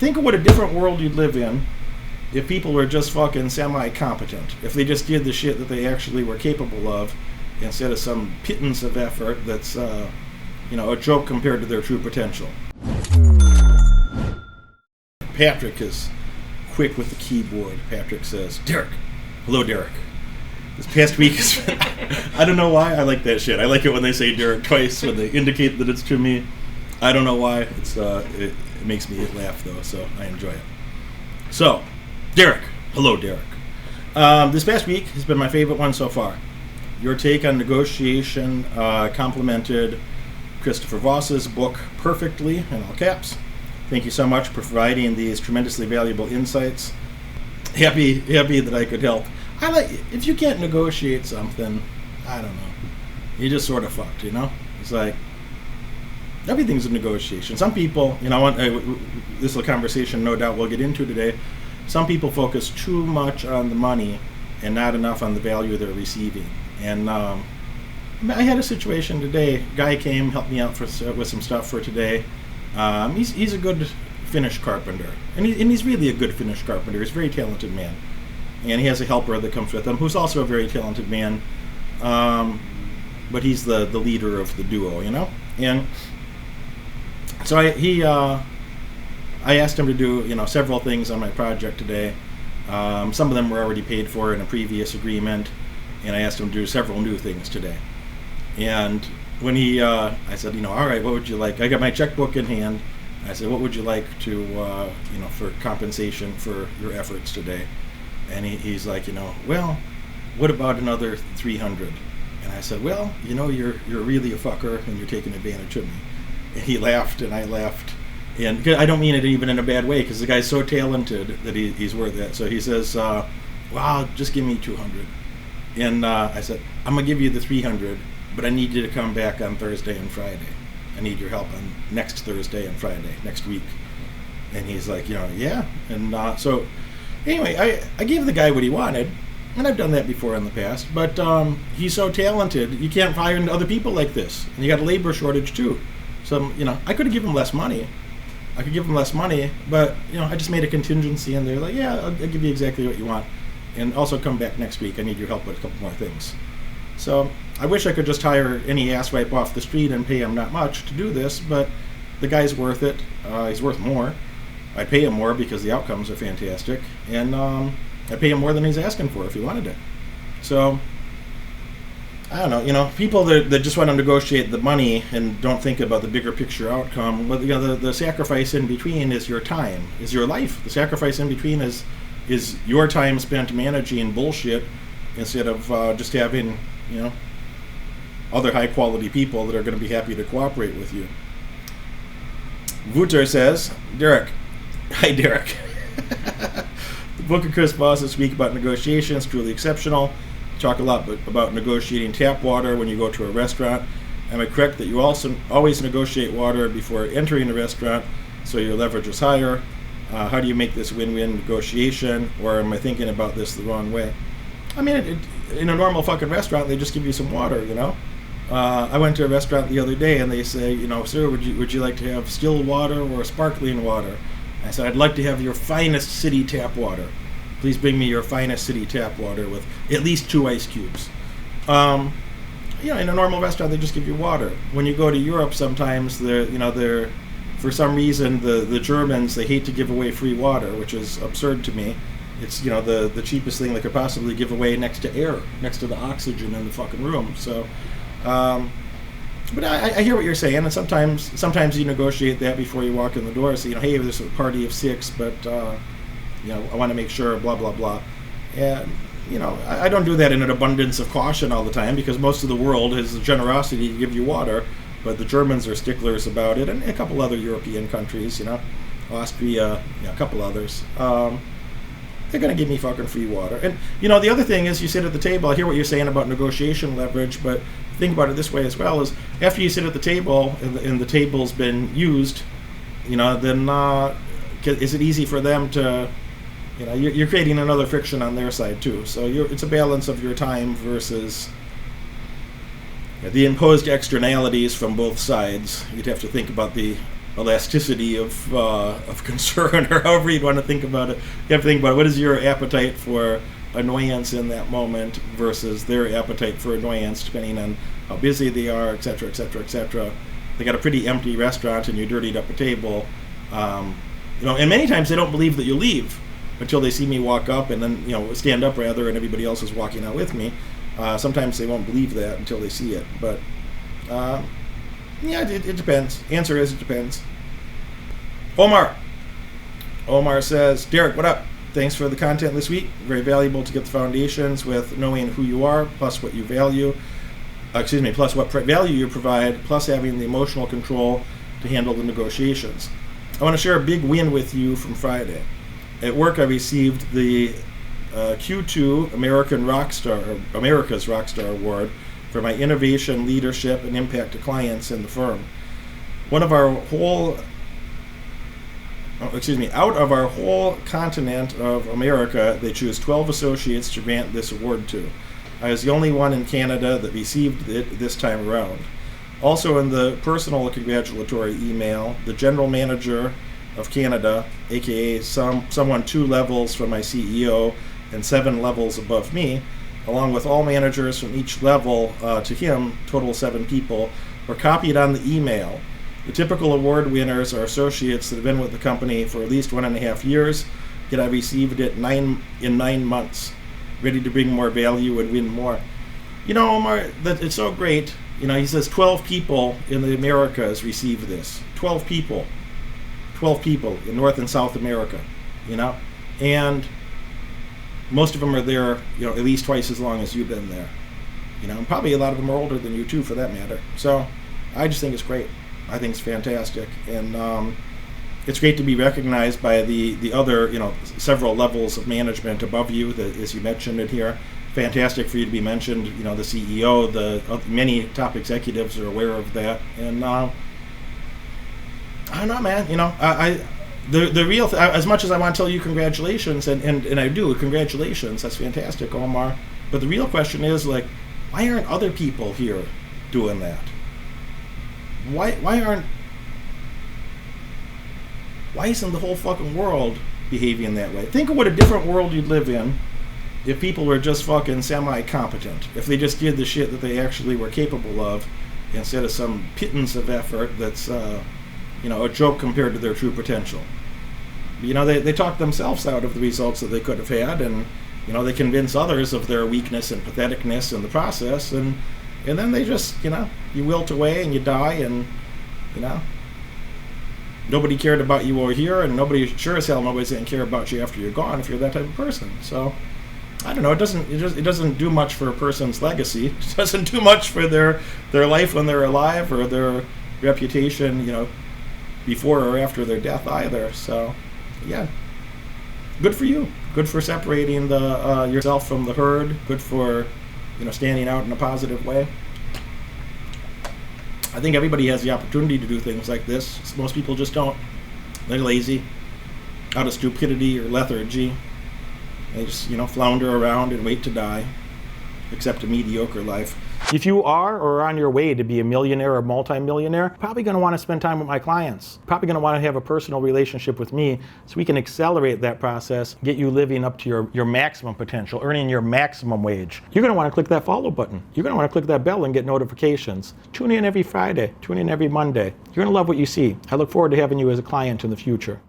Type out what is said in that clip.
think of what a different world you'd live in if people were just fucking semi-competent. If they just did the shit that they actually were capable of, instead of some pittance of effort that's, a joke compared to their true potential. Patrick is quick with the keyboard. Patrick says, Derek. Hello, Derek. This past week is... I don't know why I like that shit. I like it when they say Derek twice, when they indicate that it's to me. I don't know why. It makes me laugh, though, so I enjoy it. So, Derek. Hello, Derek. This past week has been my favorite one so far. Your take on negotiation complemented Christopher Voss's book perfectly, in all caps. Thank you so much for providing these tremendously valuable insights. Happy that I could help. If you can't negotiate something, I don't know. You just sort of fucked, It's like, everything's a negotiation. Some people, this is a conversation no doubt we'll get into today. Some people focus too much on the money and not enough on the value they're receiving. And I had a situation today. Guy came, helped me out with some stuff for today. He's a good Finnish carpenter, and he's really a good Finnish carpenter. He's a very talented man, and he has a helper that comes with him who's also a very talented man, but he's the leader of the duo, And so I asked him to do several things on my project today. Some of them were already paid for in a previous agreement, and I asked him to do several new things today. And when I said, all right, what would you like? I got my checkbook in hand. I said, what would you like to, for compensation for your efforts today? And he's like, well, what about another 300? And I said, well, you're really a fucker and you're taking advantage of me. And he laughed and I laughed. And I don't mean it even in a bad way, because the guy's so talented that he's worth that. So he says, well, just give me 200. And I said, I'm going to give you the 300, but I need you to come back on Thursday and Friday. I need your help on next Thursday and Friday, next week. And he's like, yeah. And so anyway, I gave the guy what he wanted, and I've done that before in the past, but he's so talented, you can't find other people like this. And you got a labor shortage too. So, I could have given him less money. But, I just made a contingency, and they're like, yeah, I'll give you exactly what you want. And also come back next week. I need your help with a couple more things. So I wish I could just hire any asswipe off the street and pay him not much to do this, but the guy's worth it. He's worth more. I'd pay him more because the outcomes are fantastic. And I'd pay him more than he's asking for if he wanted it. So, I don't know, people that just want to negotiate the money and don't think about the bigger picture outcome, but the sacrifice in between is your time, is your life. The sacrifice in between is your time spent managing bullshit instead of just having, other high quality people that are going to be happy to cooperate with you. Wouter says, Derek. Hi, Derek. The book of Chris Voss this week about negotiation is truly exceptional. Talk a lot about negotiating tap water when you go to a restaurant. Am I correct that you also always negotiate water before entering a restaurant so your leverage is higher? How do you make this win-win negotiation, or am I thinking about this the wrong way? I mean, in a normal fucking restaurant, they just give you some water, I went to a restaurant the other day, and they say, sir, would you like to have still water or sparkling water? I said, I'd like to have your finest city tap water. Please bring me your finest city tap water with at least 2 ice cubes. In a normal restaurant, they just give you water. When you go to Europe, sometimes they're for some reason, the Germans, they hate to give away free water, which is absurd to me. It's, the cheapest thing they could possibly give away next to air, next to the oxygen in the fucking room. So, but I hear what you're saying, and sometimes you negotiate that before you walk in the door. So, hey, there's a party of 6, but, I want to make sure, blah, blah, blah. And, I don't do that in an abundance of caution all the time, because most of the world has the generosity to give you water. But the Germans are sticklers about it, and a couple other European countries, Austria, a couple others. They're going to give me fucking free water. And, the other thing is, you sit at the table, I hear what you're saying about negotiation leverage, but think about it this way as well, is after you sit at the table, and the table's been used, then is it easy for them to, you're creating another friction on their side too. So it's a balance of your time versus the imposed externalities from both sides. You'd have to think about the elasticity of concern, or however you'd want to think about it. You have to think about what is your appetite for annoyance in that moment versus their appetite for annoyance, depending on how busy they are, et cetera, et cetera, et cetera. They got a pretty empty restaurant and you dirtied up a table. And many times they don't believe that you'll leave until they see me walk up and then, stand up rather, and everybody else is walking out with me. Sometimes they won't believe that until they see it. But, it depends. Answer is it depends. Omar says, Derek, what up? Thanks for the content this week. Very valuable to get the foundations with knowing who you are, plus what you value. Plus what value you provide, plus having the emotional control to handle the negotiations. I want to share a big win with you from Friday. At work, I received the Q2 America's Rockstar Award for my innovation, leadership, and impact to clients in the firm. Out of our whole continent of America, they choose 12 associates to grant this award to. I was the only one in Canada that received it this time around. Also in the personal congratulatory email, the general manager of Canada, aka someone 2 levels from my CEO and 7 levels above me, along with all managers from each level to him, total 7 people, were copied on the email. The typical award winners are associates that have been with the company for at least 1.5 years, yet I received it in 9 months, ready to bring more value and win more. Omar, that it's so great. He says 12 people in the Americas received this. 12 people in North and South America, and most of them are there, at least twice as long as you've been there, and probably a lot of them are older than you too, for that matter. So I just think it's great. I think it's fantastic, and it's great to be recognized by the other, several levels of management above you, as you mentioned it here. Fantastic for you to be mentioned. The CEO, the many top executives are aware of that, and I don't know, man. The real as much as I want to tell you congratulations, and I do, congratulations, that's fantastic, Omar. But the real question is, why aren't other people here doing that? Why isn't the whole fucking world behaving that way? Think of what a different world you'd live in if people were just fucking semi-competent. If they just did the shit that they actually were capable of, instead of some pittance of effort that's, a joke compared to their true potential. They talk themselves out of the results that they could have had, and, they convince others of their weakness and patheticness in the process, and then they just, you wilt away and you die, and, nobody cared about you over here, and nobody's going to care about you after you're gone if you're that type of person. So, I don't know. It doesn't do much for a person's legacy. It doesn't do much for their life when they're alive, or their reputation, before or after their death either. So, yeah, good for you. Good for separating yourself from the herd. Good for standing out in a positive way. I think everybody has the opportunity to do things like this. Most people just don't. They're lazy, out of stupidity or lethargy. They just, flounder around and wait to die, accept a mediocre life. If you are or are on your way to be a millionaire or multimillionaire, probably going to want to spend time with my clients. Probably going to want to have a personal relationship with me so we can accelerate that process, get you living up to your maximum potential, earning your maximum wage. You're going to want to click that follow button. You're going to want to click that bell and get notifications. Tune in every Friday. Tune in every Monday. You're going to love what you see. I look forward to having you as a client in the future.